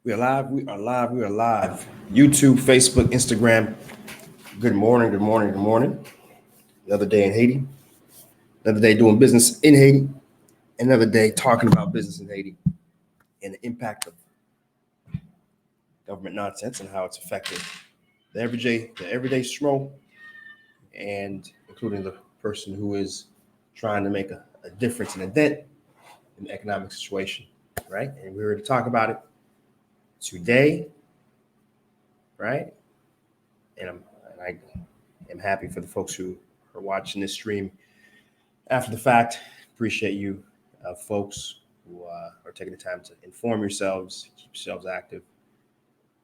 We are live. We are live. We are live. YouTube, Facebook, Instagram. Good morning. Good morning. Good morning. Another day in Haiti. Another day doing business in Haiti. Another day talking about business in Haiti and the impact of government nonsense and how it's affecting the everyday schmo, and including the person who is trying to make a difference and a dent in the economic situation, right? And we're going to talk about it today, right? And I am happy for the folks who are watching this stream after the fact. Appreciate you, folks who are taking the time to inform yourselves, keep yourselves active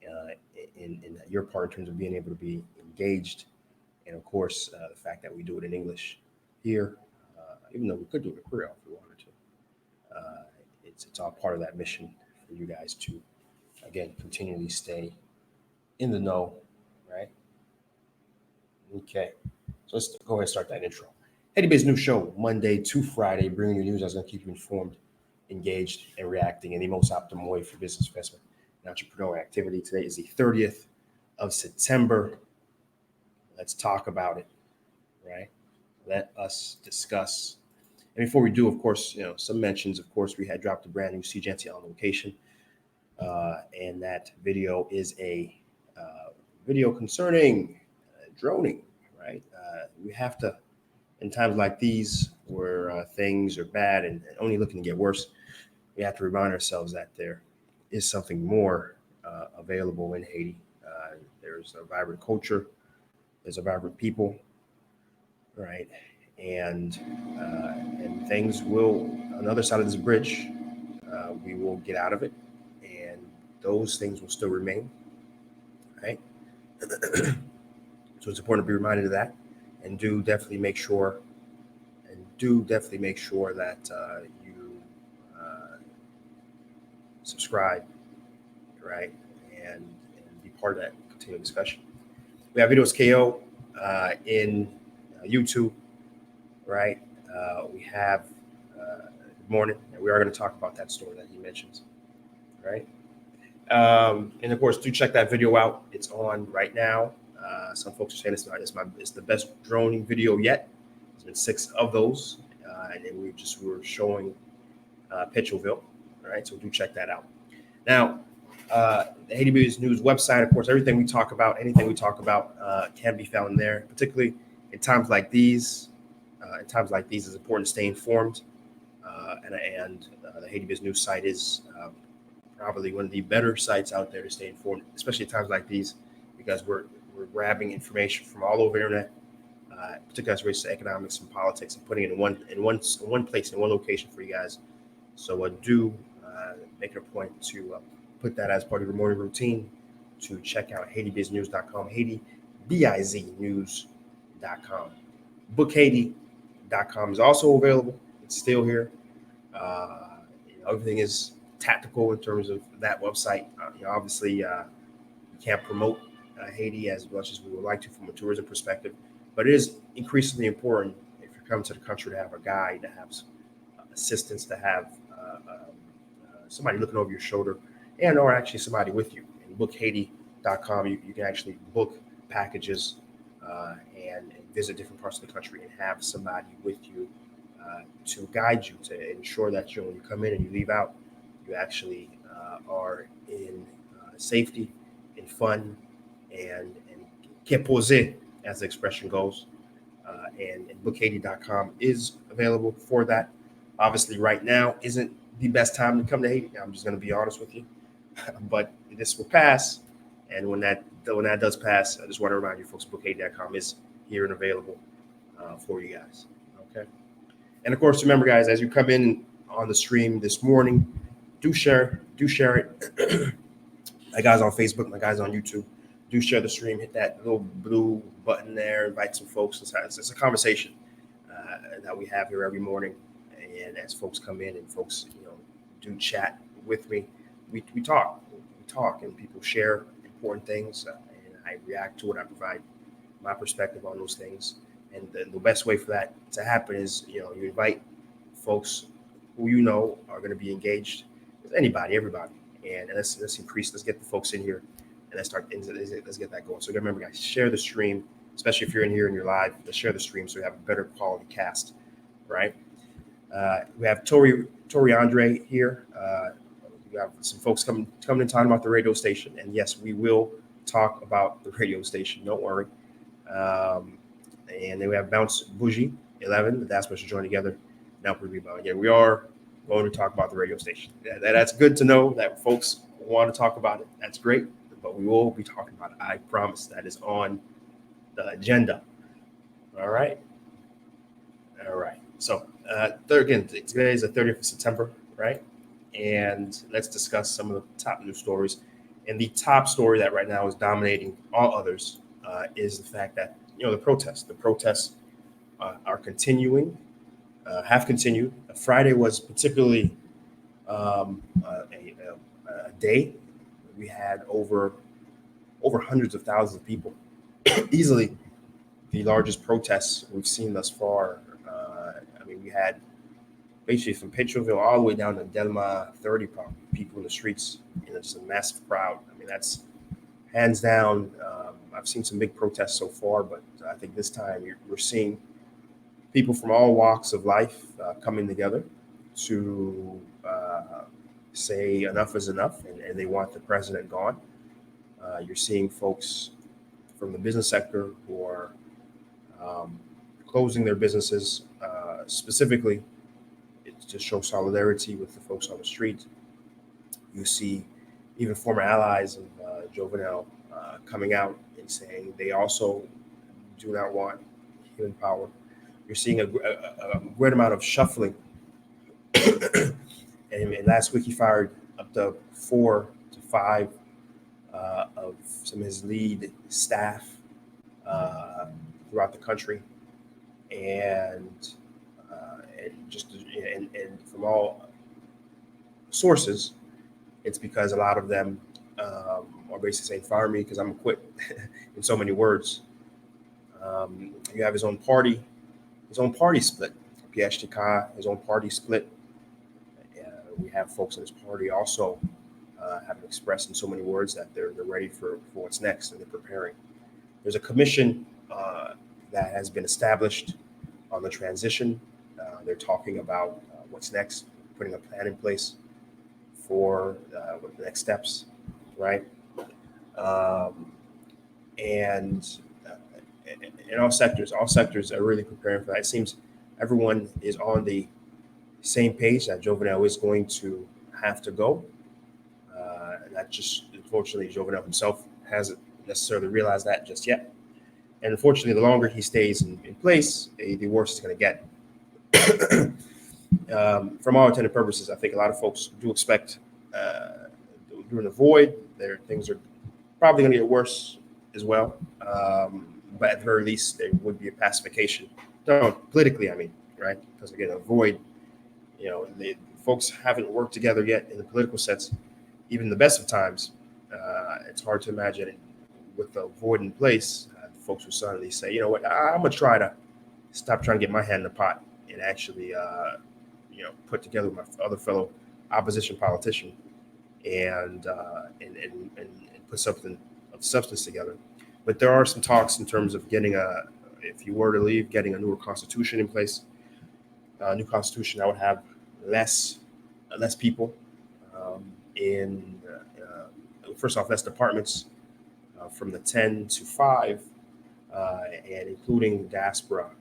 uh, in your part in terms of being able to be engaged. And of course, the fact that we do it in English here, even though we could do it in Creole if we wanted to. It's all part of that mission for you guys to, again, continually stay in the know, right? Okay. So let's go ahead and start that intro. Haiti Biz News Show, Monday to Friday, bringing you news that's going to keep you informed, engaged, and reacting in the most optimal way for business investment and entrepreneurial activity. Today is the 30th of September. Let's talk about it, right? Let us discuss. And before we do, of course, some mentions. Of course, we had dropped a brand new Seejeanty on location, and that video is a video concerning droning, right? We have to, in times like these where things are bad and only looking to get worse, we have to remind ourselves that there is something more available in Haiti. There's a vibrant culture, there's a vibrant people, right? And things will, on the other side of this bridge, we will get out of it, and those things will still remain, right? So it's important to be reminded of that, and do definitely make sure that you subscribe, right, and be part of that continued discussion. We have videos KO in YouTube, right? We have Good Morning, and we are going to talk about that store that he mentions, right? And of course, do check that video out. It's on right now. Some folks are saying it's the best droning video yet. There's been 6 of those, and then we were showing Petionville, all right? So do check that out. Now, the Haiti Biz News website, of course, anything we talk about can be found there, particularly in times like these. It's important to stay informed, and the Haiti Biz News site is probably one of the better sites out there to stay informed, especially at times like these, because we're grabbing information from all over the internet, particularly as it relates to economics and politics, and putting it in one place, in one location for you guys. So do make it a point to put that as part of your morning routine, to check out HaitiBizNews.com, HaitiBizNews.com. BookHaiti.com is also available. It's still here. Everything is tactical in terms of that website. Obviously, you can't promote Haiti as much as we would like to from a tourism perspective, but it is increasingly important if you're coming to the country to have a guide, to have assistance, to have somebody looking over your shoulder, and or actually somebody with you. And BookHaiti.com, you can actually book packages and visit different parts of the country and have somebody with you to guide you, to ensure that when you come in and you leave out, you actually are in safety, in fun, and que poser, as the expression goes. And BookHaiti.com is available for that. Obviously, right now isn't the best time to come to Haiti. I'm just going to be honest with you, but this will pass. And when that does pass, I just want to remind you, folks, BookHaiti.com is here and available for you guys. Okay. And of course, remember, guys, as you come in on the stream this morning, do share it. My guys on Facebook, my guys on YouTube, do share the stream. Hit that little blue button there. Invite some folks. It's a conversation that we have here every morning. And as folks come in and folks, do chat with me, we talk, and people share important things, and I react to it. I provide my perspective on those things. And the best way for that to happen is, you invite folks who are going to be engaged. Anybody, everybody, and let's increase. Let's get the folks in here, and let's get that going. So remember, guys, share the stream, especially if you're in here and you're live. Let's share the stream so we have a better quality cast, right? We have Tori Andre here. We have some folks coming in talking about the radio station, and yes, we will talk about the radio station. Don't worry. And then we have Bounce Bougie 11. The diaspora should join together. Now we rebound. Yeah, we are going to talk about the radio station. That's good to know that folks want to talk about it. That's great, but we will be talking about it. I promise. That is on the agenda. All right. So again, today is the 30th of September, right? And let's discuss some of the top news stories. And the top story that right now is dominating all others is the fact that the protests are continuing, have continued. Friday was particularly a day. We had over hundreds of thousands of people, easily the largest protests we've seen thus far. We had basically from Petionville all the way down to Delma, 30 people in the streets, just a massive crowd. That's hands down. I've seen some big protests so far, but I think this time we're seeing people from all walks of life coming together to say enough is enough, and they want the president gone. You're seeing folks from the business sector who are closing their businesses, specifically to show solidarity with the folks on the street. You see even former allies of Jovenal coming out and saying they also do not want human power. You're seeing a great amount of shuffling. and last week he fired up to 4 to 5 of some of his lead staff throughout the country, and from all sources, it's because a lot of them are basically saying, "Fire me because I'm gonna quit." In so many words, you have his own party split. PHTK, his own party split. We have folks in his party also have expressed in so many words that they're ready for what's next, and they're preparing. There's a commission that has been established on the transition. They're talking about what's next, putting a plan in place for what the next steps, right? And in all sectors are really preparing for that. It seems everyone is on the same page that Jovenal is going to have to go. Not just, unfortunately, Jovenal himself hasn't necessarily realized that just yet. And unfortunately, the longer he stays in place, the worse it's going to get. From all intended purposes, I think a lot of folks do expect during the void, things are probably going to get worse as well. But at the very least, there would be a pacification. Politically, right? Because again, a void, the folks haven't worked together yet in the political sense. Even in the best of times, it's hard to imagine it with the void in place. Folks will suddenly say, "You know what? I'm gonna try to stop trying to get my hand in the pot and actually, put together my other fellow opposition politician and put something of substance together." But there are some talks in terms of getting if you were to leave, getting a newer constitution in place. A new constitution that would have less people first off, less departments from the 10 to 5, and including diaspora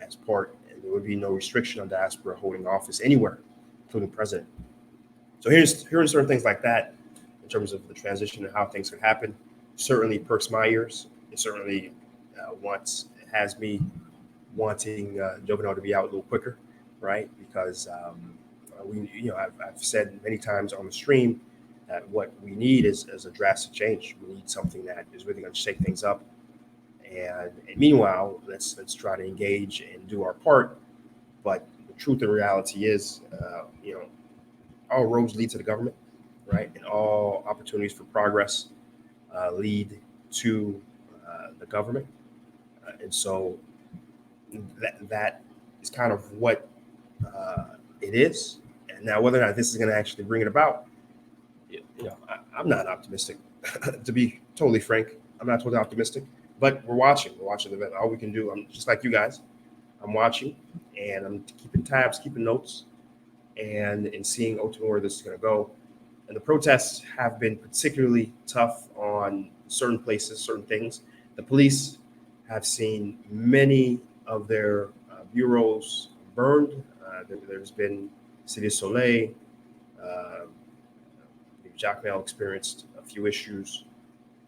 as part. And there would be no restriction on diaspora holding office anywhere, including president. So here's certain things like that in terms of the transition and how things could happen. Certainly perks my ears. It certainly has me wanting Jovenal to be out a little quicker, right? Because I've said many times on the stream that what we need is a drastic change. We need something that is really going to shake things up. And meanwhile, let's try to engage and do our part. But the truth and reality is, all roads lead to the government, right? And all opportunities for progress lead to the government. And so that is kind of what it is. And now whether or not this is going to actually bring it about, I'm not optimistic. To be totally frank, I'm not totally optimistic. But we're watching. We're watching the event. All we can do, I'm just like you guys. I'm watching, and I'm keeping tabs, keeping notes, and seeing ultimately where this is going to go. And the protests have been particularly tough on certain places, certain things. The police have seen many of their bureaus burned. There's been City of Soleil. Uh, Jacmel experienced a few issues,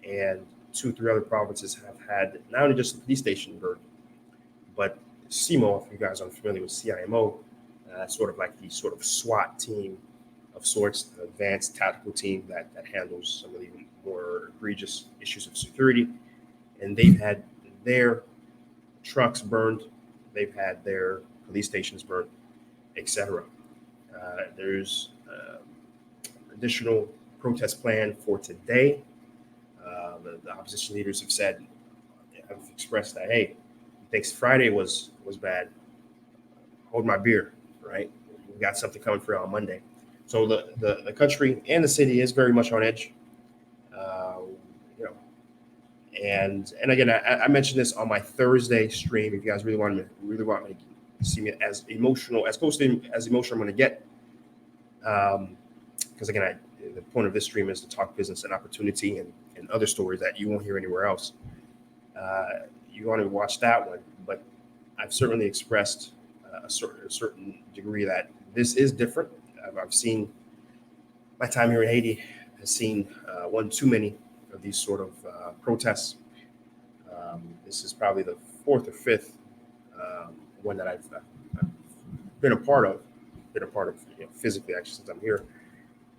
and 2 or 3 other provinces have had not only just the police station burned, but CIMO, if you guys aren't familiar with CIMO, sort of like the sort of SWAT team of sorts, the advanced tactical team that handles some of the more egregious issues of security. And they've had their trucks burned, they've had their police stations burned, etc. There's additional protest plan for today. The opposition leaders have expressed that, hey, thinks Friday was bad. Hold my beer, right? We got something coming for you on Monday. So the country and the city is very much on edge. You know, and again, I mentioned this on my Thursday stream. If you guys really want me to see me as emotional, as close to as emotional I'm going to get, because again, the point of this stream is to talk business and opportunity and other stories that you won't hear anywhere else. You want to watch that one, but I've certainly expressed a certain degree that this is different. I've seen my time here in Haiti has seen one too many of these sort of protests. This is probably the 4th or 5th one that I've been a part of, physically actually since I'm here,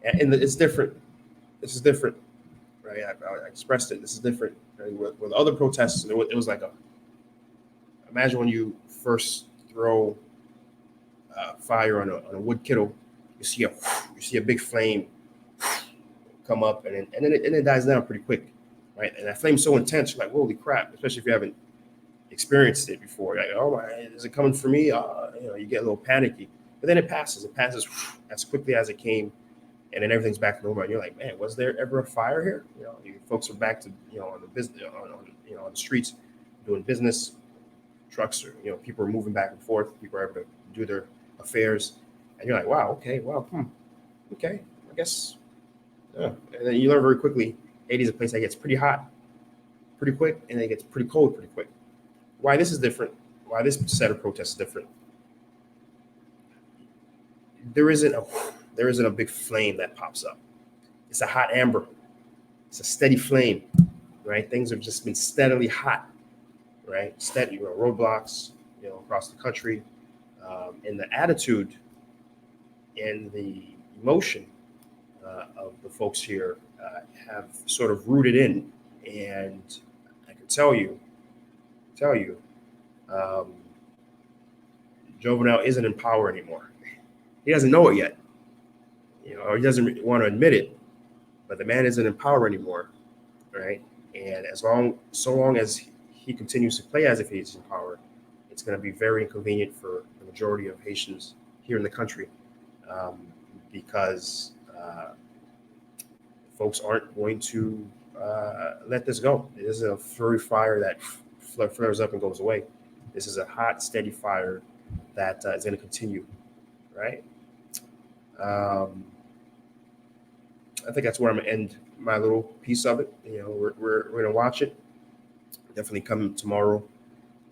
and it's different. This is different, right? I expressed it. This is different. Right? With other protests, it was like imagine when you first throw fire on a wood kittle, you see a big flame come up, and then it dies down pretty quick, right? And that flame's so intense, you're like, holy crap! Especially if you haven't experienced it before, you're like, oh my, is it coming for me? You get a little panicky, but then it passes. It passes as quickly as it came, and then everything's back to normal. And you're like, man, was there ever a fire here? You folks are back to on the business, on the streets, doing business. Trucks are, people are moving back and forth. People are able to do their affairs, and you're like, wow, okay, well, okay, I guess. Yeah. And then you learn very quickly, Haiti is a place that gets pretty hot pretty quick, and then it gets pretty cold pretty quick. Why this is different? Why this set of protests is different? There isn't a big flame that pops up. It's a hot amber. It's a steady flame, right? Things have just been steadily hot, right? Steady, roadblocks, across the country, and the attitude and the emotion of the folks here have sort of rooted in. And I can tell you, Jovenal isn't in power anymore. He doesn't know it yet, or he doesn't want to admit it, but the man isn't in power anymore, right? And so long as he continues to play as if he's in power, it's going to be very inconvenient for the majority of Haitians here in the country, because folks aren't going to let this go. This is a furry fire that flares up and goes away. This is a hot, steady fire that is going to continue, right? I think that's where I'm going to end my little piece of it. We're going to watch it. Definitely come tomorrow,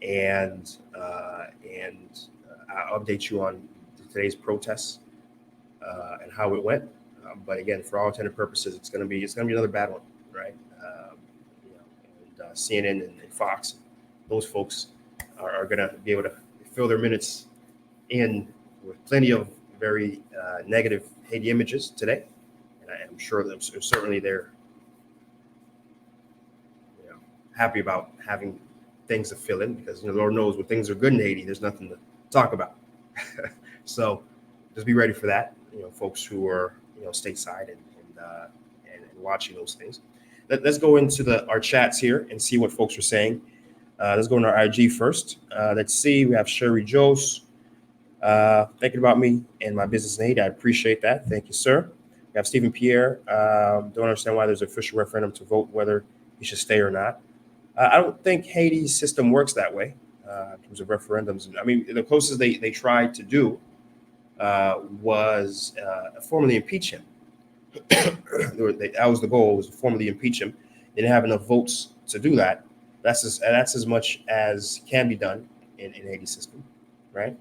and I'll update you on today's protests and how it went. But again, for all intended purposes, it's going to be another bad one, right? And CNN and Fox, those folks are going to be able to fill their minutes in with plenty of very negative Haiti images today, and I am sure that certainly they're happy about having things to fill in, because Lord knows when things are good in Haiti, there's nothing to talk about. So just be ready for that. Folks who are stateside and watching those things. Let's go into our chats here and see what folks are saying. Let's go into our IG first. Let's see. We have Sherry Jose thinking about me and my business in Haiti. I appreciate that. Thank you, sir. We have Stephen Pierre. Don't understand why there's an official referendum to vote whether he should stay or not. I don't think Haiti's system works that way in terms of referendums. I mean, the closest they tried to do was formally impeach him. That was the goal, was to formally impeach him. They didn't have enough votes to do that. That's as much as can be done in Haiti's system, right?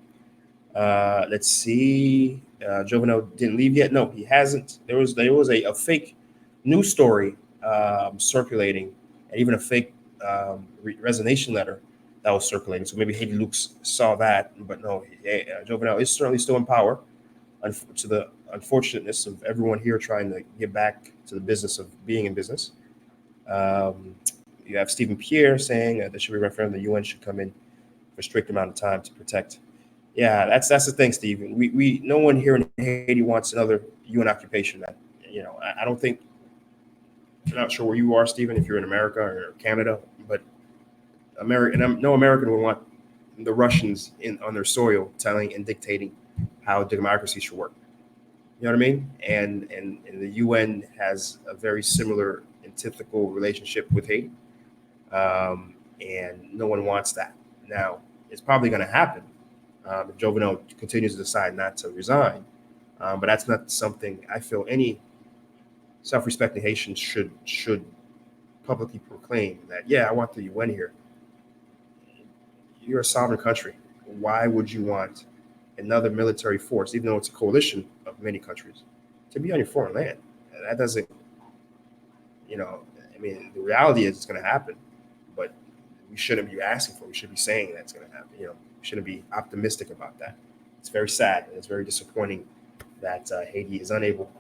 Let's see. Jovenel didn't leave yet. No, he hasn't. There was a fake news story circulating, and even a fake resignation letter that was circulating. So maybe Haiti Lux saw that, but no, Jovenel is certainly still in power. To the unfortunateness of everyone here trying to get back to the business of being in business. You have Stephen Pierre saying there should be a referendum. The UN should come in for a strict amount of time to protect. Yeah, that's the thing, Stephen. We no one here in Haiti wants another UN occupation. That I don't think. I'm not sure where you are, Stephen, if you're in America or Canada, but no American would want the Russians on their soil telling and dictating how democracy should work. You know what I mean? And the UN has a very similar antithetical relationship with Haiti, and no one wants that. Now, it's probably going to happen if Jovenel continues to decide not to resign, but that's not something I feel any self-respecting Haitian should publicly proclaim that, yeah, I want the UN here. You're a sovereign country. Why would you want another military force, even though it's a coalition of many countries, to be on your foreign land? That doesn't, I mean, the reality is it's going to happen, but we shouldn't be asking for it. We should be saying that it's going to happen. We shouldn't be optimistic about that. It's very sad and it's very disappointing that Haiti is unable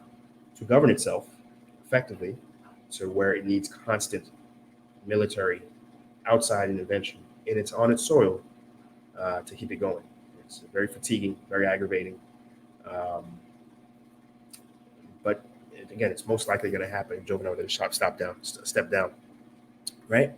to govern itself effectively to where it needs constant military outside intervention on its soil to keep it going. It's very fatiguing, very aggravating. But again, it's most likely going to happen if Jovenel were to step down, right?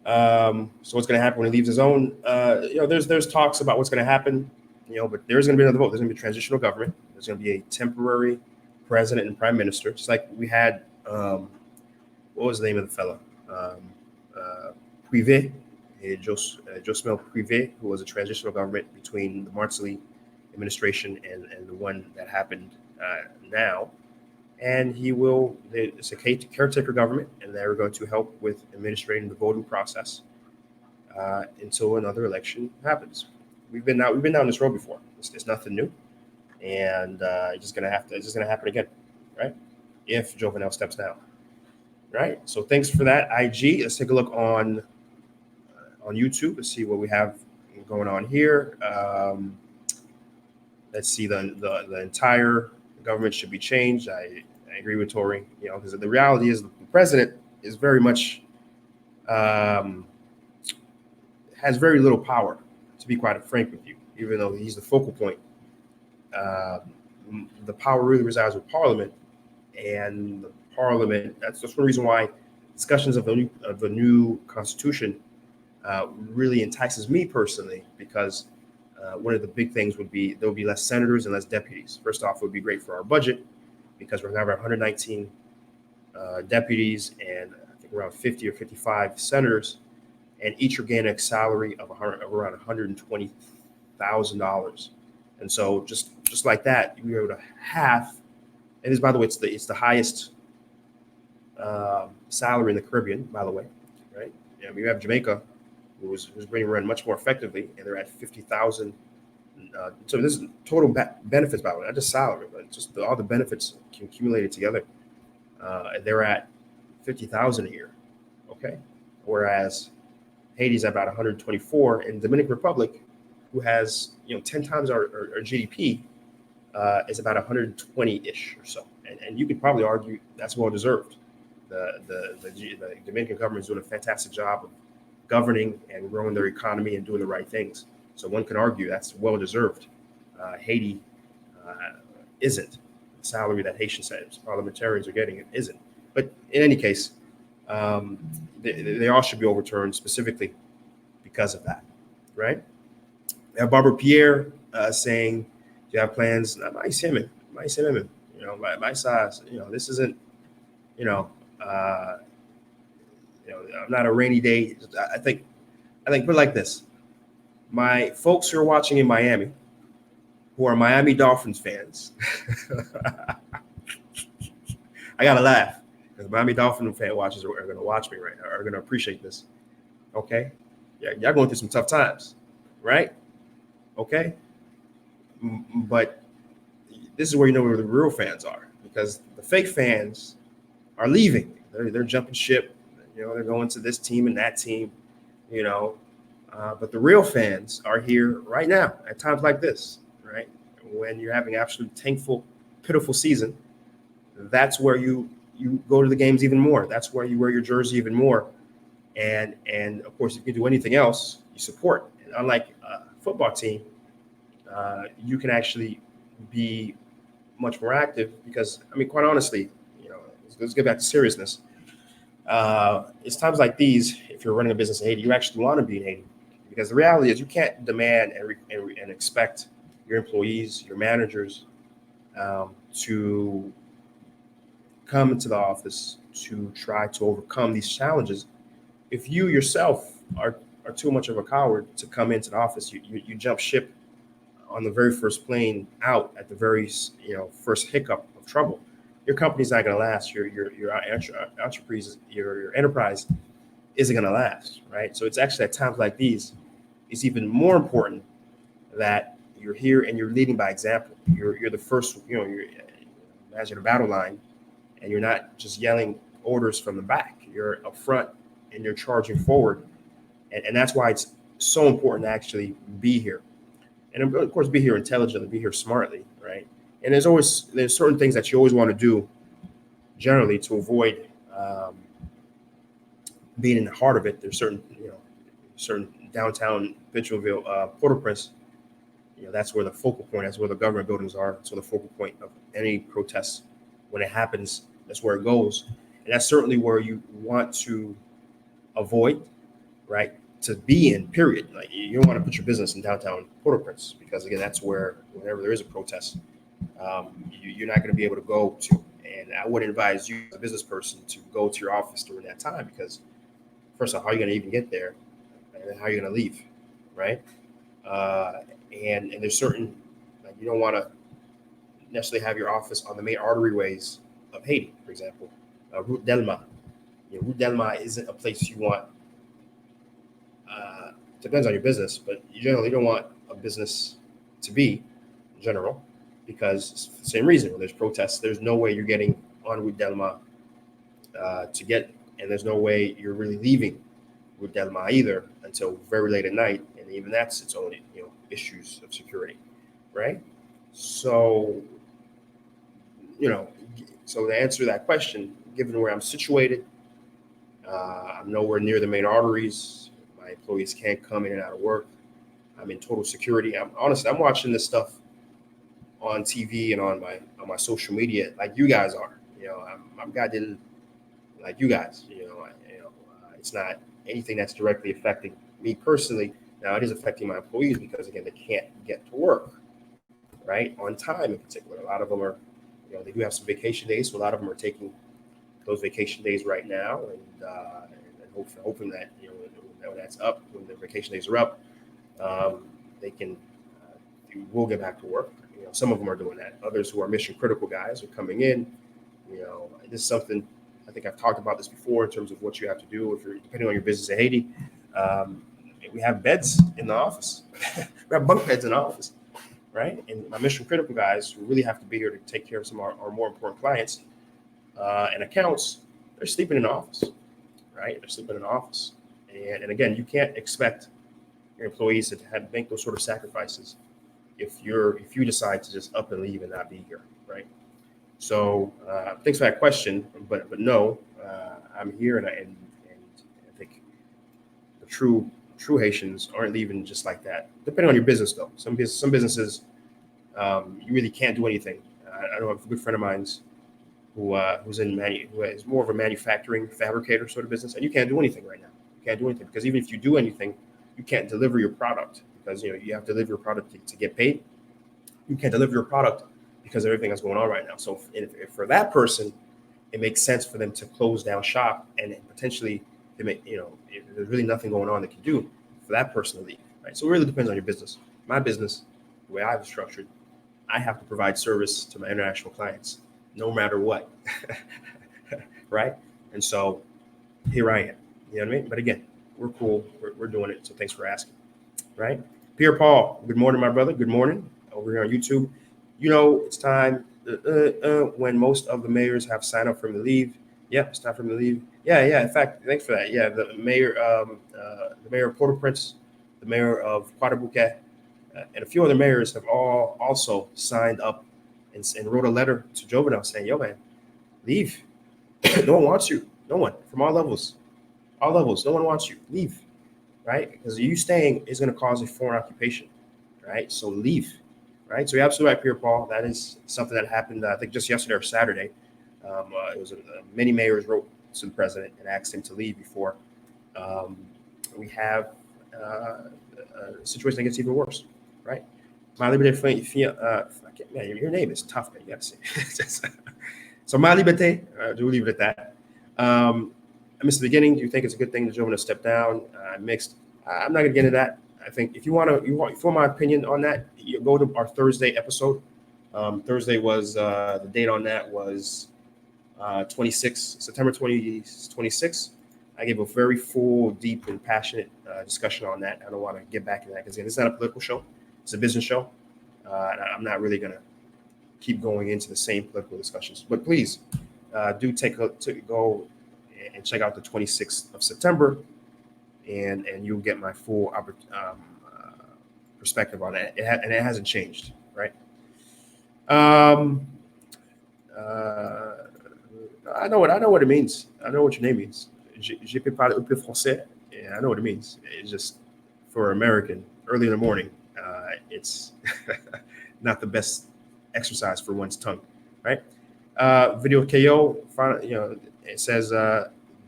So what's going to happen when he leaves his own? There's talks about what's going to happen, but there's going to be another vote. There's going to be a transitional government. There's going to be a temporary president and prime minister, just like we had. What was the name of the fellow? Privé. Jovenel Privé, who was a transitional government between the Martelly administration and the one that happened now. And it's a caretaker government, and they're going to help with administrating the voting process until another election happens. We've been down this road before. It's nothing new, and it's just gonna happen again, right? If Jovenel steps down, right? So thanks for that, IG. Let's take a look on YouTube. Let's see what we have going on here. Let's see, the entire government should be changed. I agree with Tory, because the reality is the president is very much has very little power, to be quite frank with you, even though he's the focal point. The power really resides with Parliament, and the Parliament, that's one reason why discussions of the new constitution really entices me personally, because one of the big things would be there will be less senators and less deputies. First off, it would be great for our budget because we're going to have 119 deputies and I think around 50 or 55 senators, and each are getting a salary of around $120,000. And so just like that, we were able to half. And this, by the way, it's the highest salary in the Caribbean, by the way, right? And we have Jamaica, who's bringing run much more effectively, and they're at 50,000. So this is total benefits, by the way, not just salary, but just all the benefits accumulated together. They're at 50,000 a year, okay? Whereas Haiti's at about 124, and Dominican Republic, who has 10 times our GDP, is about 120-ish or so. And you could probably argue that's well deserved. The Dominican government is doing a fantastic job of governing and growing their economy and doing the right things. So one can argue that's well deserved. Haiti isn't. The salary that Haitian parliamentarians are getting isn't. But in any case, they all should be overturned specifically because of that, right? We have Barbara Pierre saying, "Do you have plans?" my size, this isn't, you know, uh, I'm not a rainy day. I think put it like this. My folks who are watching in Miami, who are Miami Dolphins fans, I gotta laugh because Miami Dolphin fan watchers are going to watch me right now, are going to appreciate this. Okay, yeah, y'all going through some tough times, right? Okay, but this is where you know where the real fans are, because the fake fans are leaving. They're jumping ship. They're going to this team and that team. You know, but the real fans are here right now at times like this, right? When you're having absolute tankful, pitiful season, that's where you go to the games even more. That's where you wear your jersey even more. And of course, if you can do anything else, you support. And unlike a football team, you can actually be much more active because, I mean, quite honestly, let's get back to seriousness. It's times like these, if you're running a business in Haiti, you actually want to be in Haiti, because the reality is you can't demand and expect your employees, your managers, to come into the office to try to overcome these challenges. If you yourself are too much of a coward to come into the office, you jump ship on the very first plane out at the very first hiccup of trouble. Your company's not going to last. Your enterprise, your enterprise isn't going to last, right? So it's actually at times like these, it's even more important that you're here and you're leading by example. You're the first. You're imagine a battle line, and you're not just yelling orders from the back. You're up front and you're charging forward, and that's why it's so important to actually be here, and of course be here intelligently, be here smartly, right? And there's certain things that you always want to do generally to avoid being in the heart of it. There's certain downtown Petionville, Port-au-Prince. That's where the focal point. That's where the government buildings are. So the focal point of any protest, when it happens, that's where it goes, and that's certainly where you want to avoid, right? To be in, period. Like, you don't want to put your business in downtown Port-au-Prince, because again, that's where whenever there is a protest, you're not going to be able to go to. And I would advise you as a business person to go to your office during that time, because first off, how are you going to even get there, and then how are you going to leave, right? And there's certain, like, you don't want to necessarily have your office on the main artery ways of Haiti, for example, Route Delma. Route Delma isn't a place you want. Depends on your business, but you generally don't want a business to be in general, because it's the same reason. When there's protests, there's no way you're getting on Route Delma to get, and there's no way you're really leaving Route Delma either until very late at night, and even that's its own issues of security, right? So so to answer that question, given where I'm situated, I'm nowhere near the main arteries. My employees can't come in and out of work. I'm in total security. I'm watching this stuff on TV and on my social media like you guys are. I'm goddamn like you guys. It's not anything that's directly affecting me personally. Now it is affecting my employees, because again, they can't get to work right on time in particular. A lot of them are, they do have some vacation days, so a lot of them are taking those vacation days right now, and hoping that when that's up, when the vacation days are up, they can will get back to work. Some of them are doing that. Others who are mission critical guys are coming in. This is something I think I've talked about this before in terms of what you have to do if you're depending on your business in Haiti. We have beds in the office. We have bunk beds in the office, right? And my mission critical guys who really have to be here to take care of some of our more important clients and accounts, they're sleeping in the office, right? They're sleeping in the office. And again, you can't expect your employees to make those sort of sacrifices if you decide to just up and leave and not be here, right? So thanks for that question, but no, I'm here, and I think the true Haitians aren't leaving just like that. Depending on your business, though, some businesses you really can't do anything. I know a good friend of mine's who is more of a manufacturing fabricator sort of business, and you can't do anything right now. You can't do anything, because even if you do anything, you can't deliver your product, because you have to deliver your product to get paid. You can't deliver your product because of everything that's going on right now. So if for that person, it makes sense for them to close down shop and potentially they make, if there's really nothing going on they can do, for that person to leave, right? So it really depends on your business. My business, the way I've structured, I have to provide service to my international clients no matter what, right? And so here I am, you know what I mean? But again, we're cool. We're doing it. So thanks for asking, right? Pierre Paul, good morning, my brother. Good morning over here on YouTube. It's time when most of the mayors have signed up for me to leave. Yep, it's time for me to leave. Yeah. In fact, thanks for that. Yeah, the mayor of Port-au-Prince, the mayor of Quadra-Bouquet, and a few other mayors have all also signed up and wrote a letter to Jovenal saying, "Yo, man, leave. No one wants you. No one from all levels. No one wants you. Leave, right? Because you staying is going to cause a foreign occupation, right? So leave." Right, so you're absolutely right, Pierre Paul. That is something that happened, I think, just yesterday or Saturday. It was many mayors wrote to the president and asked him to leave before we have a situation that gets even worse. Right, my liberté, man, your name is tough, man. You got to say. So my liberté, do leave it at that. I missed the beginning. Do you think it's a good thing the Jovenal step down? Mixed. I'm not gonna get into that. I think if you want my opinion on that, you go to our Thursday episode. Thursday was the date on that was 26 September 2026. I gave a very full, deep, and passionate discussion on that. I don't want to get back into that because it's not a political show; it's a business show. I'm not really gonna keep going into the same political discussions. But please do go and check out the 26th of September. And you'll get my full perspective on that. And it hasn't changed, right? I know what it means. I know what your name means. Je peux parler un peu français. Yeah, I know what it means. It's just for American early in the morning. It's not the best exercise for one's tongue, right? Video KO. It says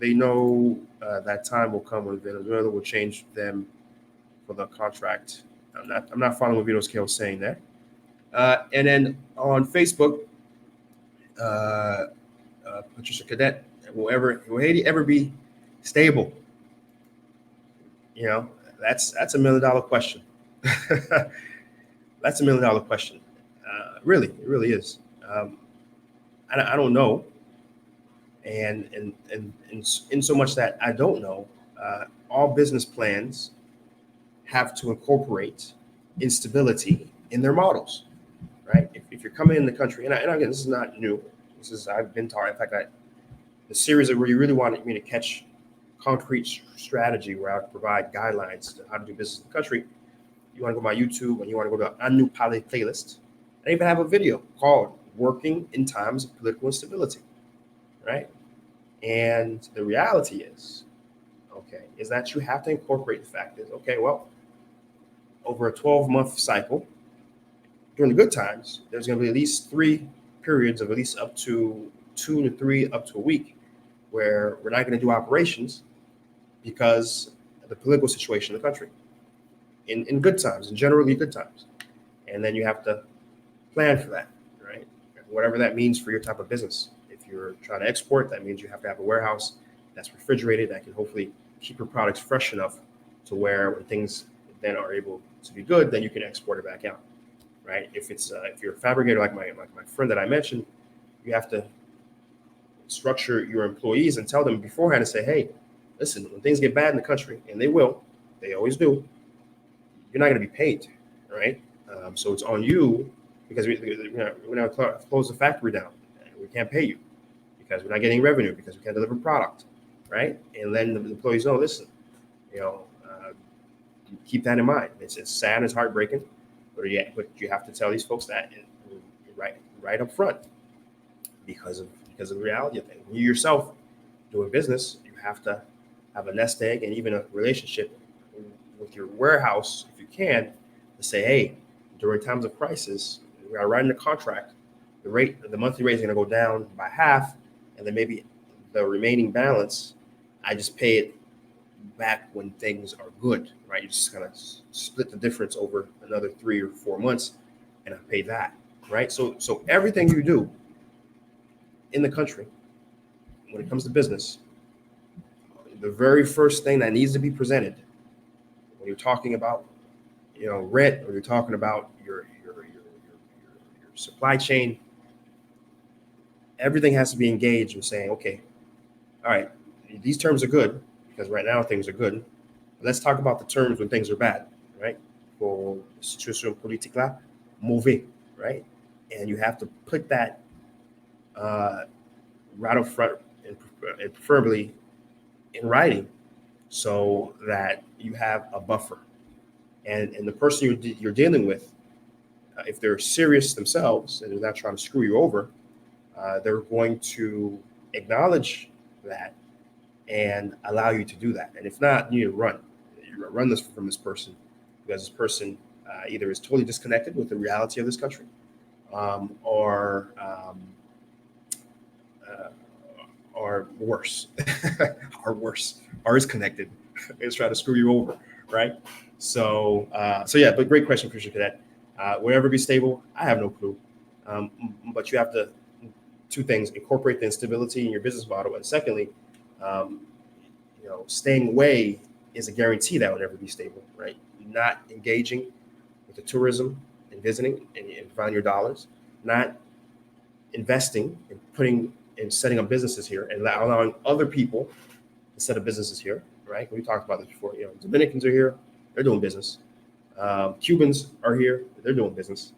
they know that time will come when Venezuela will change them for the contract. I'm not following what Vito's KO saying there. And then on Facebook, Patricia Cadet, will Haiti ever be stable? That's $1 million question. That's $1 million question. Really, it really is. I don't know. And in so much that I don't know, all business plans have to incorporate instability in their models, right? If you're coming in the country, and again, this is not new. I've been taught. In fact, the series where you really wanted me to catch concrete strategy, where I provide guidelines to how to do business in the country. You want to go to my YouTube and you want to go to a new Pale playlist. I even have a video called "Working in Times of Political Instability," right? And the reality is that you have to incorporate the fact that, over a 12-month cycle, during the good times, there's going to be at least 3 periods of at least up to 2 to 3, up to a week, where we're not going to do operations because of the political situation in the country. In good times, in generally good times. And then you have to plan for that, right? Whatever that means for your type of business. If you're trying to export, that means you have to have a warehouse that's refrigerated that can hopefully keep your products fresh enough to where when things then are able to be good, then you can export it back out, right? If you're a fabricator like my friend that I mentioned, you have to structure your employees and tell them beforehand and say, hey, listen, when things get bad in the country, and they always do, you're not going to be paid, right? So it's on you, because we're going to close the factory down. We can't pay you because we're not getting revenue, because we can't deliver product, right? And then the employees know, listen, keep that in mind. It's sad and it's heartbreaking, but you have to tell these folks that right up front, because of the reality of things. You yourself doing business, you have to have a nest egg and even a relationship with your warehouse, if you can, to say, hey, during times of crisis, we are writing a contract. The monthly rate is going to go down by half, and then maybe the remaining balance, I just pay it back when things are good, right? You just kind of split the difference over another 3 or 4 months, and I pay that, right? So everything you do in the country, when it comes to business, the very first thing that needs to be presented when you're talking about, rent, or you're talking about your supply chain, everything has to be engaged in saying, okay, all right, these terms are good because right now things are good. Let's talk about the terms when things are bad, right? For situation politique là, mauvais, right? And you have to put that right up front and preferably in writing so that you have a buffer. And the person you're dealing with, if they're serious themselves and they're not trying to screw you over, they're going to acknowledge that and allow you to do that. And if not, you need to run. You run this from this person because this person either is totally disconnected with the reality of this country, or worse, or is connected, is trying to screw you over, right? So yeah, but great question, Christian Cadet. Will it ever be stable? I have no clue. But you have to, two things: incorporate the instability in your business model, and secondly, staying away is a guarantee that will never be stable, right? Not engaging with the tourism and visiting and finding your dollars, not investing and putting and setting up businesses here and allowing other people to set up businesses here, right? We talked about this before. Dominicans are here, they're doing business. Cubans are here, they're doing business.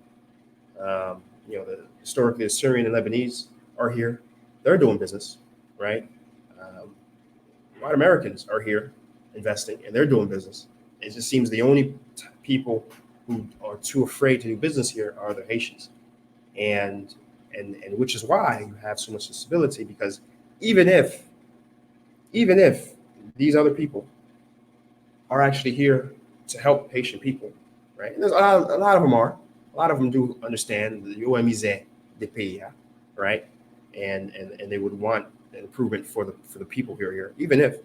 Historically, the Syrian and Lebanese are here, they're doing business, right? White Americans are here investing and they're doing business. It just seems the only people who are too afraid to do business here are the Haitians. And which is why you have so much instability, because even if these other people are actually here to help Haitian people, right? And there's a lot of them are. A lot of them do understand the OMIZE de pays, right? And they would want an improvement for the people here. Even if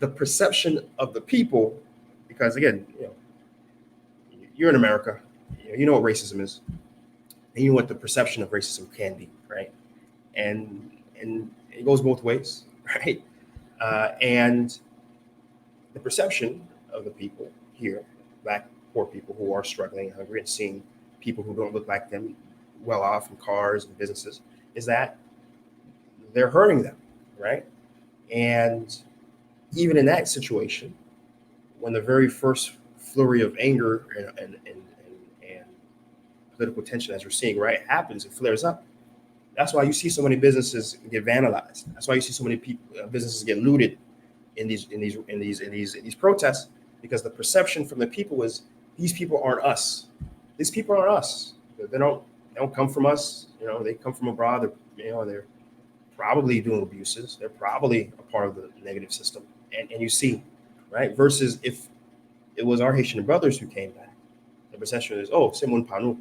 the perception of the people, because again, you're in America, you know what racism is, and you know what the perception of racism can be, right? And it goes both ways, right? And the perception of the people here, Black poor people who are struggling and hungry, and seeing people who don't look like them well off in cars and businesses, is that they're hurting them, right? And even in that situation, when the very first flurry of anger and political tension, as we're seeing, right, happens, it flares up. That's why you see so many businesses get vandalized. That's why you see so many businesses get looted in these protests, because the perception from the people is these people aren't us. These people aren't us. They don't come from us. They come from abroad. They're probably doing abuses. They're probably a part of the negative system. And you see, right? Versus if it was our Haitian brothers who came back, the perception is, oh, c'est mon panou,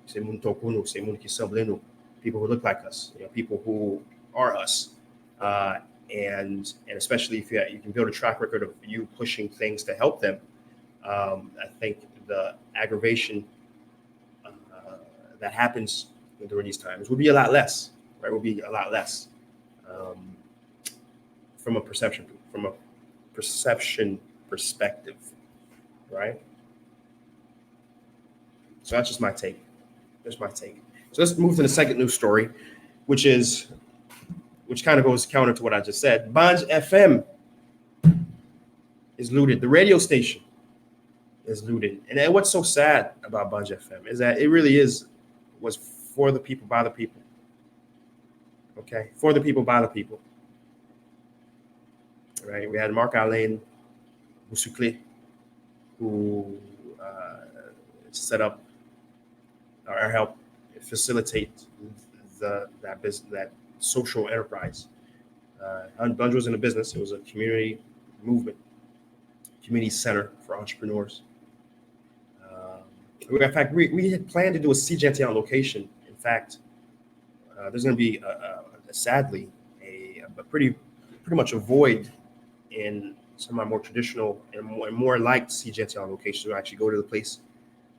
c'est mon tokunu, c'est mon qui semble nous, people who look like us, people who are us. And especially if you can build a track record of you pushing things to help them, I think the aggravation that happens during these times will be a lot less, right? Will be a lot less from a perception perspective, right? So that's just my take. That's my take. So let's move to the second news story, which kind of goes counter to what I just said. Banj FM is looted. The radio station is looted. And what's so sad about Banj FM is that it really was for the people, by the people. Okay? For the people, by the people. Right? We had Mark Alain Boussoukle, who set up or helped facilitate that social enterprise. Banj was in a business. It was a community movement, community center for entrepreneurs. In fact, we had planned to do a Seejeanty on location. In fact, there's going to be sadly a pretty much a void in some of our more traditional and more liked Seejeanty on locations. We'll actually go to the place,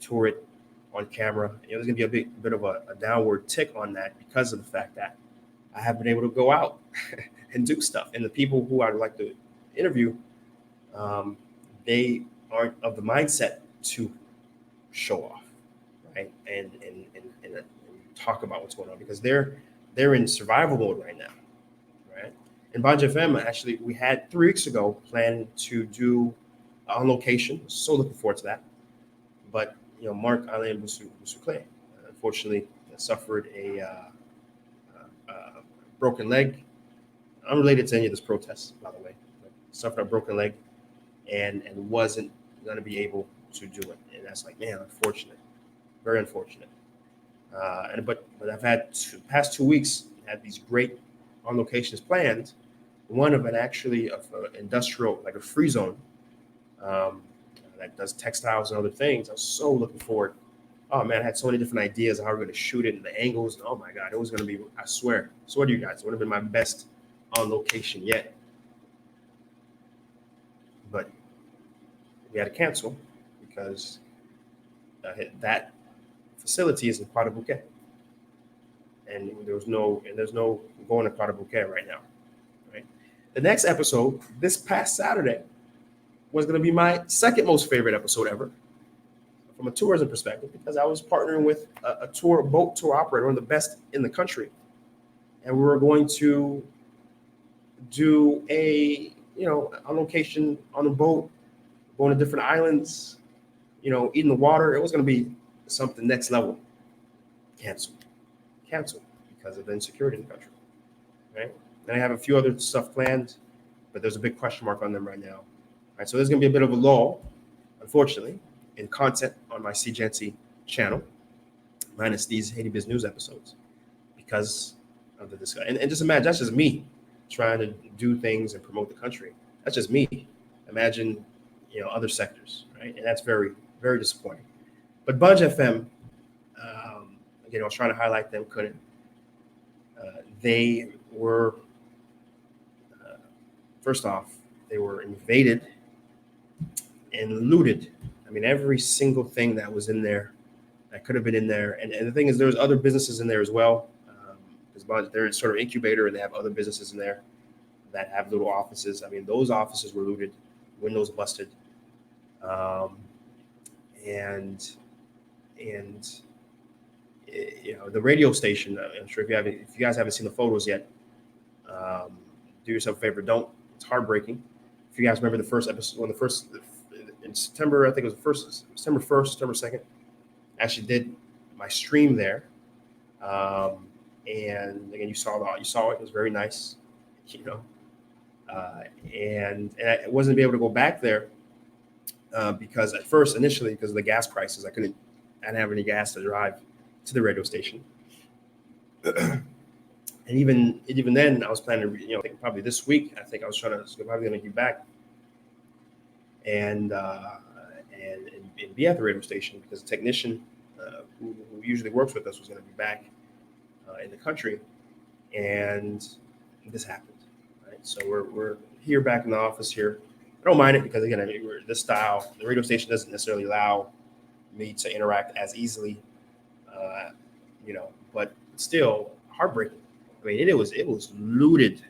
tour it, on camera. There's going to be a bit of a downward tick on that because of the fact that I have been able to go out and do stuff. And the people who I'd like to interview, they aren't of the mindset to show off, right? And talk about what's going on because they're in survival mode right now, right? And Banj FM, actually, we had 3 weeks ago planned to do on location. So looking forward to that. But Mark Alain Boussoukle, unfortunately, suffered a broken leg, unrelated to any of this protest, by the way. Suffered a broken leg, and wasn't going to be able to do it. And that's like, man, unfortunate, very unfortunate. But I've had past 2 weeks had these great on locations planned. One of an actually of industrial, like a free zone that does textiles and other things. I was so looking forward. Oh man, I had so many different ideas of how we're going to shoot it and the angles. Oh my God, it was going to be, I swear to you guys, it would have been my best on location yet. But we had to cancel because that facility is in Croix de Bouquet. And there's no going to Croix de Bouquet right now. Right? The next episode, this past Saturday, was going to be my second most favorite episode ever from a tourism perspective because I was partnering with a boat tour operator, one of the best in the country. And we were going to do a, on location on the boat, going to different islands, eating the water. It was going to be something next level. Canceled because of the insecurity in the country, right? And I have a few other stuff planned, but there's a big question mark on them right now. All right, so there's going to be a bit of a lull, unfortunately, in content on my Seejeanty channel, minus these Haiti Biz News episodes, because of the discussion. And just imagine, that's just me trying to do things and promote the country. That's just me. Imagine, other sectors, right? And that's very, very disappointing. But Banj FM, again, I was trying to highlight them, couldn't. They were, first off, they were invaded and looted. I mean, every single thing that was in there that could have been in there. And the thing is, there's other businesses in there as well. Because they're sort of incubator and they have other businesses in there that have little offices. I mean, those offices were looted, windows busted. And the radio station, I'm sure if you guys haven't seen the photos yet, do yourself a favor, don't. It's heartbreaking. If you guys remember the first episode, in September, I think it was September 1st, September 2nd, I actually did my stream there. And again, you saw it. It was very nice, and I wasn't able to go back there because initially, because of the gas prices, I didn't have any gas to drive to the radio station. And even then, I was planning to, I think probably this week, I think I was probably going to get back and be at the radio station because the technician who usually works with us was going to be back in the country, and this happened. Right, so we're here back in the office here. I don't mind it because again, we're this style. The radio station doesn't necessarily allow me to interact as easily, but still heartbreaking. I mean, it was looted,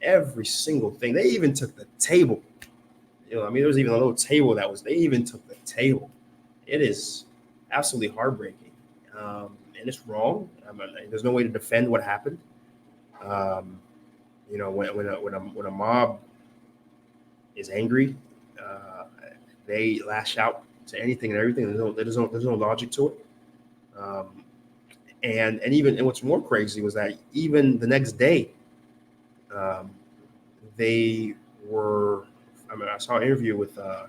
every single thing. They even took the table. There was even a little table they even took the table. It is absolutely heartbreaking. And it's wrong. There's no way to defend what happened. When a mob is angry, they lash out to anything and everything. There's no logic to it. And what's more crazy was that even the next day, they were. I saw an interview with the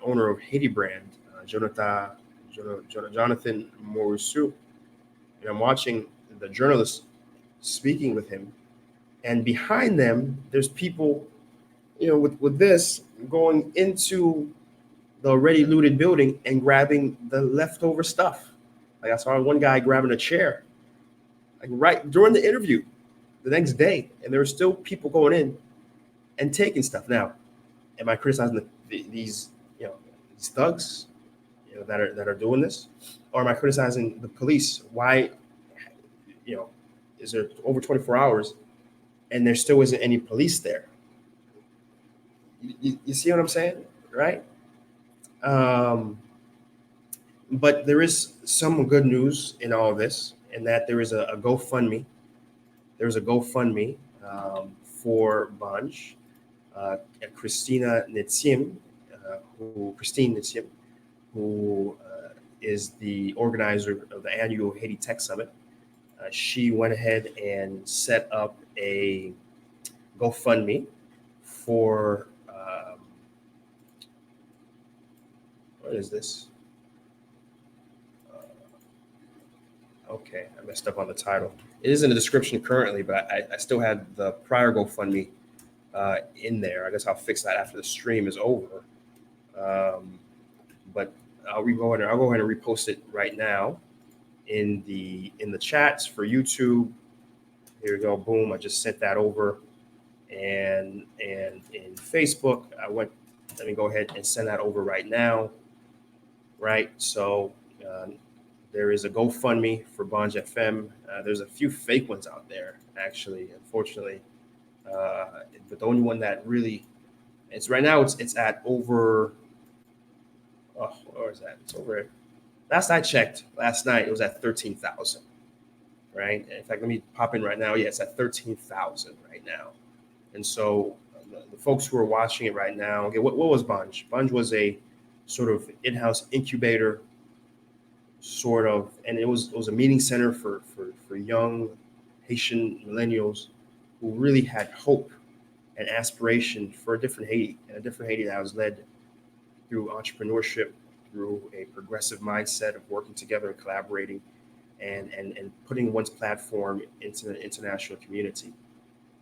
owner of Haiti brand, Jonathan Moise, and I'm watching the journalist speaking with him, and behind them, there's people, with this going into the already looted building and grabbing the leftover stuff. Like I saw one guy grabbing a chair, like right during the interview, the next day, and there were still people going in and taking stuff. Now, am I criticizing these thugs? that are doing this, or am I criticizing the police? Why, is there over 24 hours and there still isn't any police there? You see what I'm saying, right? But there is some good news in all of this, in that there is a GoFundMe. There's a GoFundMe for Banj. Christine Nitzim, who is the organizer of the annual Haiti Tech Summit. She went ahead and set up a GoFundMe for what is this? Okay, I messed up on the title. It is in the description currently, but I still had the prior GoFundMe in there. I guess I'll fix that after the stream is over. But I'll go ahead and repost it right now in the chats for YouTube. Here we go. Boom! I just sent that over, and in Facebook, let me go ahead and send that over right now. Right. So there is a GoFundMe for Banj FM. There's a few fake ones out there, actually, unfortunately. But the only one that really, it's right now, it's at over, where is that? It's over, last I checked, last night, it was at 13,000, right? In fact, let me pop in right now. Yeah, it's at 13,000 right now. And so the folks who are watching it right now, okay, what was Banj? Banj was a sort of in-house incubator, sort of, and it was a meeting center for young Haitian millennials who really had hope and aspiration for a different Haiti, and a different Haiti that was led through entrepreneurship, through a progressive mindset of working together and collaborating, and putting one's platform into the international community.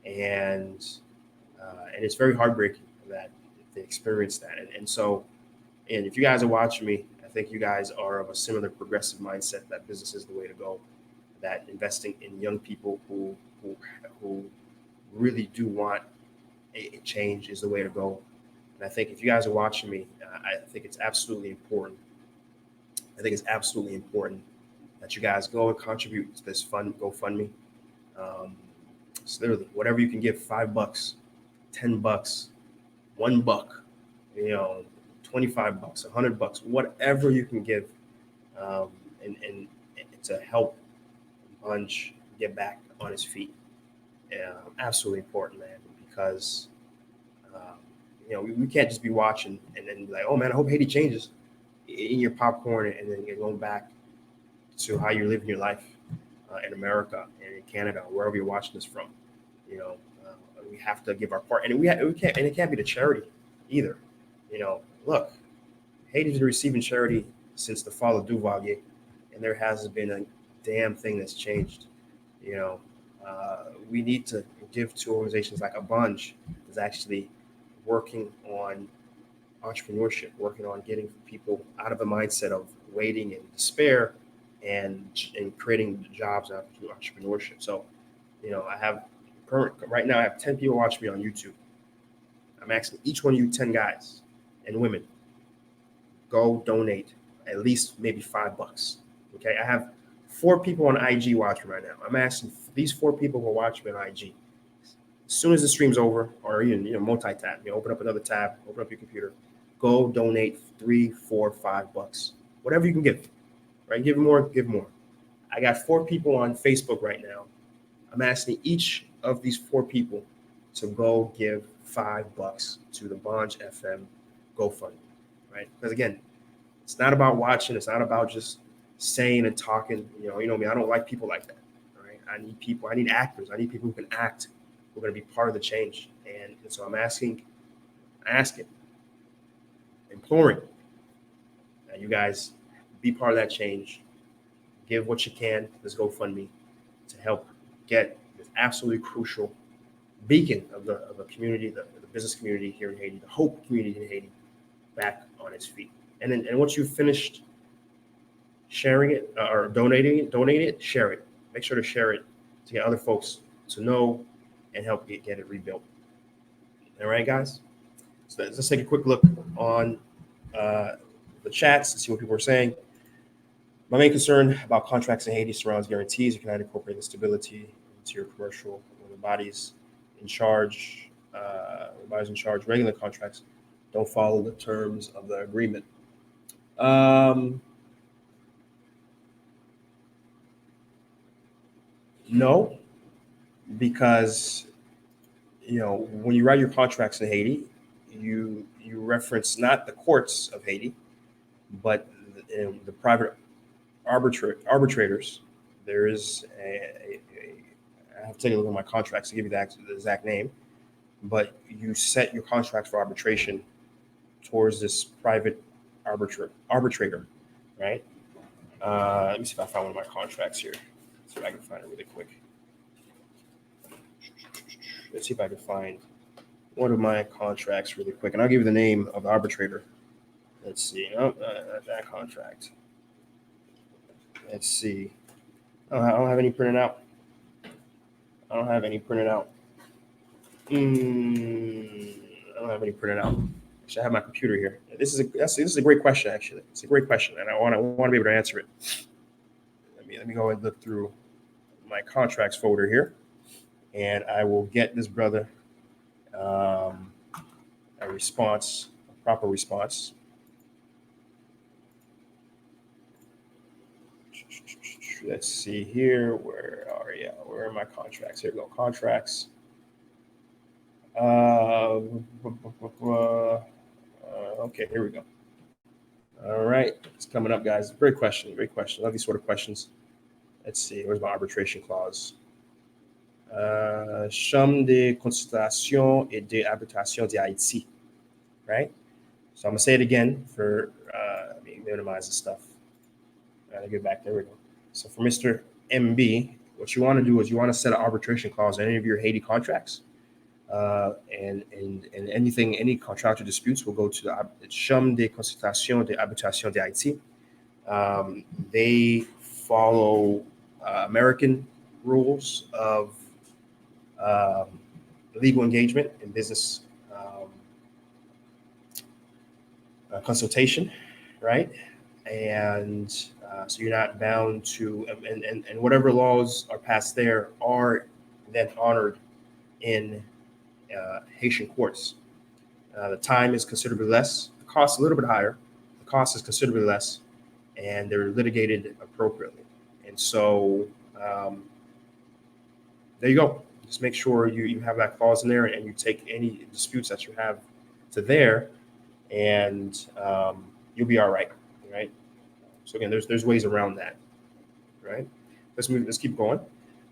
And it's very heartbreaking that they experienced that. And so, and if you guys are watching me, I think you guys are of a similar progressive mindset that business is the way to go, that investing in young people who really do want a change is the way to go. And I think if you guys are watching me, I think it's absolutely important. I think it's absolutely important that you guys go and contribute to this fund GoFundMe. It's literally whatever you can give, $5, $10, $1, $25, $100, whatever you can give, and to help Banj get back on his feet. Absolutely important, man, because we can't just be watching and then be like, oh man, I hope Haiti changes, in your popcorn, and then you're going back to how you're living your life in America and in Canada, wherever you're watching this from. We have to give our part, and we can't, and it can't be the charity either. Look, Haiti's been receiving charity since the fall of Duvalier, and there hasn't been a damn thing that's changed. We need to give to organizations like a Banj that's actually working on entrepreneurship, working on getting people out of the mindset of waiting and despair, and creating jobs out through entrepreneurship. So, right now I have 10 people watching me on YouTube. I'm asking each one of you 10 guys and women, go donate at least maybe $5. Okay, I have 4 people on IG watching right now. I'm asking these 4 people who are watching me on IG, as soon as the stream's over, or even multi-tab, open up another tab, open up your computer, go donate $3, $4, $5, whatever you can give. Right, give more, give more. I got 4 people on Facebook right now. I'm asking each of these 4 people to go give $5 to the Banj FM GoFundMe. Right, because again, it's not about watching. It's not about just saying and talking. Me. I don't like people like that. All right. I need people. I need actors. I need people who can act. Who are going to be part of the change. And so I'm asking, imploring that you guys be part of that change. Give what you can to this GoFundMe to help get this absolutely crucial beacon of the community, the business community here in Haiti, the hope community in Haiti, back on its feet. And then once you've finished sharing it or donating it, share it. Make sure to share it to get other folks to know and help get it rebuilt. All right, guys. So let's take a quick look on the chats and see what people are saying. My main concern about contracts in Haiti surrounds guarantees. You cannot incorporate the stability into your commercial when the bodies in charge. Regular contracts don't follow the terms of the agreement. No, because when you write your contracts in Haiti, you reference not the courts of Haiti, but the private arbitrators. There is I have to take a look at my contracts to give you the exact name, but you set your contracts for arbitration towards this private arbitrator, right? Let me see if I find one of my contracts here. See if I can find it really quick. Let's see if I can find one of my contracts really quick, and I'll give you the name of the arbitrator. Let's see. That contract. Let's see. I don't have any printed out. I don't have any printed out. Actually, I have my computer here. This is a great question. Actually, it's a great question, and I want to be able to answer it. Let me go and look through my contracts folder here, and I will get this brother a proper response. Let's see here. Where are my contracts? Here we go. Contracts. Okay, here we go. All right, it's coming up, guys. Great question. I love these sort of questions. Let's see. Where's my arbitration clause? Chambre de consultation et d'arbitration de Haïti. Right? So I'm going to say it again for minimize the stuff. Gotta get back. There we go. So for Mr. MB, what you want to do is you want to set an arbitration clause in any of your Haiti contracts. And any contractual disputes will go to the Chambre de consultation de arbitration de Haïti. They follow American rules of legal engagement and business consultation, right? And so you're not bound to, and whatever laws are passed there are then honored in Haitian courts. The time is considerably less. The cost a little bit higher. The cost is considerably less, and they're litigated appropriately. And so there you go. Just make sure you have that clause in there, and you take any disputes that you have to there, and you'll be all right. Right. So again, there's ways around that. Right. Let's keep going.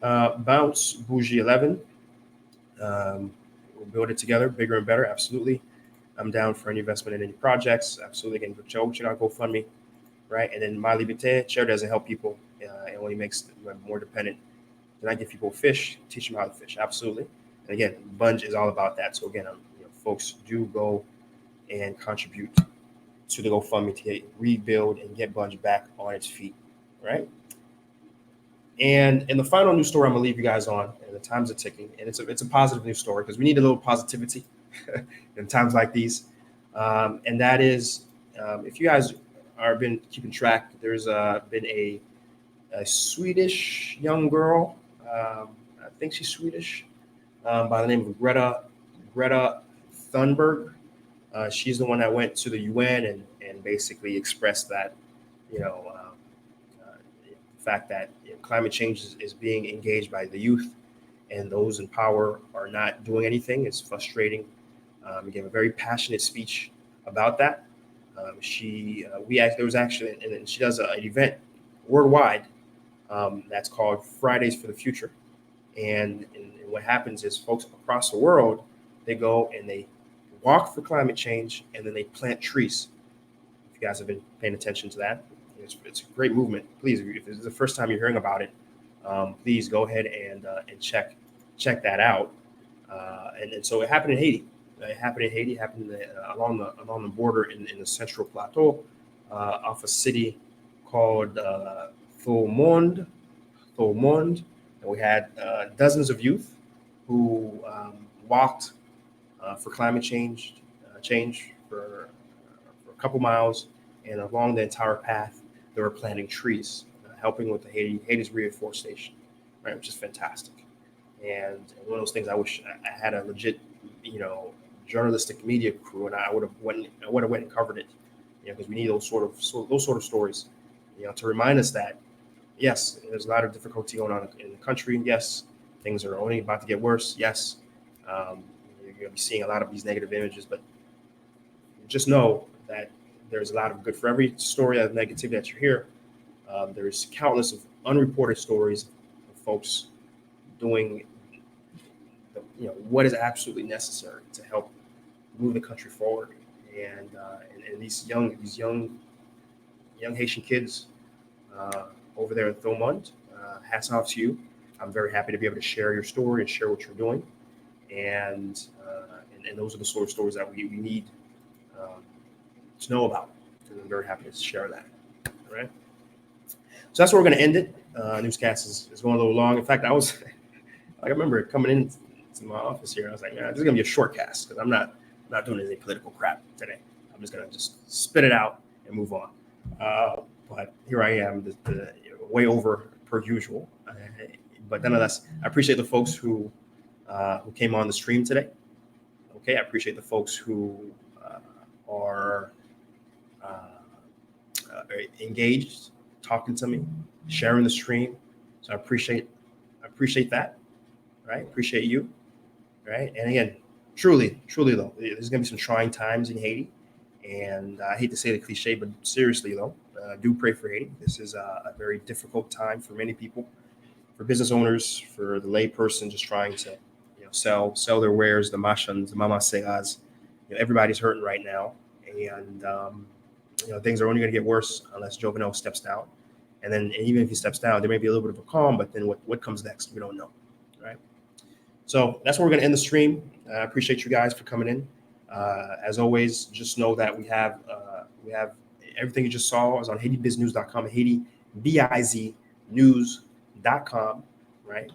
Bounce Bougie 11. We'll build it together, bigger and better. Absolutely. I'm down for any investment in any projects. Absolutely. Again, check out GoFundMe, right? And then My Liberté, share doesn't help people. It only makes them more dependent. Then I give people fish, teach them how to fish. Absolutely. And again, Banj is all about that. So again, folks do go and contribute to the GoFundMe to rebuild and get Banj back on its feet, right? And the final news story I'm gonna leave you guys on, and the times are ticking, and it's a positive news story because we need a little positivity in times like these. And that is, if you guys are been keeping track, there's been a Swedish young girl, I think she's Swedish, by the name of Greta Thunberg. She's the one that went to the UN and basically expressed that, the fact that climate change is being engaged by the youth, and those in power are not doing anything. It's frustrating. He gave a very passionate speech about that. There was actually, and she does an event worldwide that's called Fridays for the Future. And what happens is folks across the world, they go and they walk for climate change, and then they plant trees. If you guys have been paying attention to that, it's a great movement. Please, if this is the first time you're hearing about it, please go ahead and check that out. And so it happened in Haiti. It happened along the border in the Central Plateau, off a city called Thomond. And we had dozens of youth who walked for climate change for a couple miles, and along the entire path, they were planting trees, helping with the Haiti's reforestation, right, which is fantastic. And one of those things I wish I had a legit, journalistic media crew, and I would have went and covered it, because we need those sort of stories, to remind us that yes, there's a lot of difficulty going on in the country. Yes, things are only about to get worse. Yes, you're going to be seeing a lot of these negative images, but just know that there's a lot of good for every story of negativity that you hear. There's countless of unreported stories of folks doing, what is absolutely necessary to help move the country forward. And these young Haitian kids over there in Thomond, hats off to you. I'm very happy to be able to share your story and share what you're doing. And those are the sort of stories that we need to know about. And I'm very happy to share that. All right. So that's where we're going to end it. Newscast is going a little long. In fact, I remember coming in to my office here. I was like, this is going to be a short cast because I'm not doing any political crap today. I'm just going to just spit it out and move on. But here I am, way over per usual. But nonetheless, I appreciate the folks who came on the stream today. Okay, I appreciate the folks who are engaged, talking to me, sharing the stream. So I appreciate that. Right, appreciate you. Right, and again, truly though, there's going to be some trying times in Haiti, and I hate to say the cliche, but seriously though, do pray for Haiti. This is a very difficult time for many people, for business owners, for the lay person just trying to, sell their wares, the machans, the mamasegas. Everybody's hurting right now, and things are only going to get worse unless Jovenal steps down. And then even if he steps down, there may be a little bit of a calm, but then what comes next, we don't know, right? So that's where we're going to end the stream. I appreciate you guys for coming in. As always, just know that we have everything you just saw is on HaitiBizNews.com, HaitiBizNews.com, right?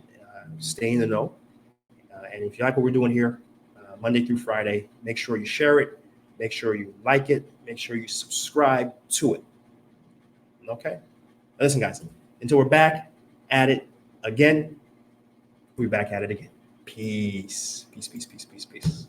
Stay in the know. And if you like what we're doing here, Monday through Friday, make sure you share it, make sure you like it, make sure you subscribe to it. Okay? Listen, guys, until we're back at it again, we'll be back at it again. Peace. Peace, peace, peace, peace, peace.